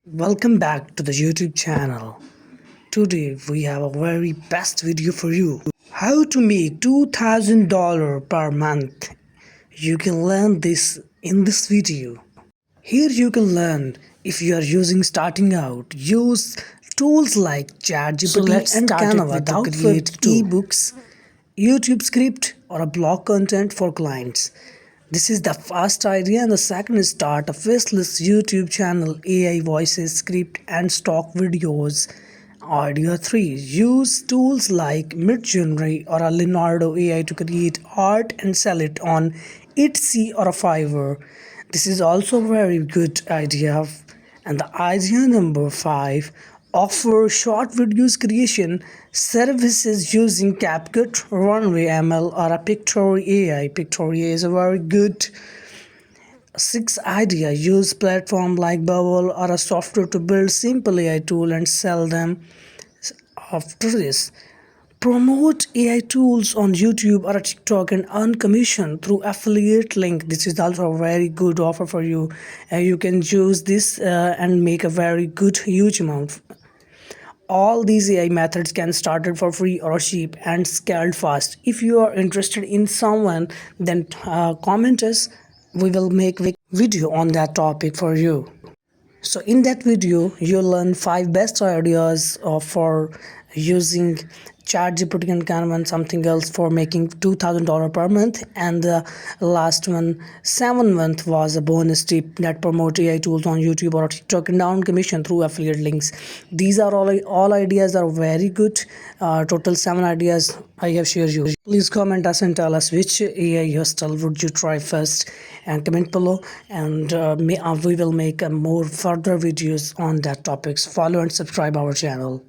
Welcome back to the YouTube channel. Today we have a very best video for you. How to make $2,000 per month. You can learn this in this video. Here you can learn if you are starting out, use tools like ChatGPT and Canva to create ebooks, YouTube script or a blog content for clients. This is the first idea, and the second is start a faceless YouTube channel, AI voices, script and stock videos. Idea 3, use tools like MidJourney or a Leonardo AI to create art and sell it on Etsy or a Fiverr. This is also a very good idea. And the idea number 5, offer short videos creation services using CapCut, Runway ML or a Pictory AI. Pictory is a very good. 6 idea, use platform like Bubble or a software to build simple AI tool and sell them. After this, promote AI tools on YouTube or TikTok and earn commission through affiliate link. This is also a very good offer for you. You can use this and make a very good huge amount. All these AI methods can started for free or cheap and scaled fast. If you are interested in someone, then comment us. We will make a video on that topic for you. So in that video, you'll learn 5 best ideas for using ChatGPT and Canva and something else for making $2,000 per month. And the last one, 7th month, was a bonus tip that promote AI tools on YouTube or TikTok and earn commission through affiliate links. These are all ideas are very good. Total 7 ideas I have shared you. Please comment us and tell us which AI hairstyle would you try first, and comment below, and we will make more further videos on that topics. Follow and subscribe our channel.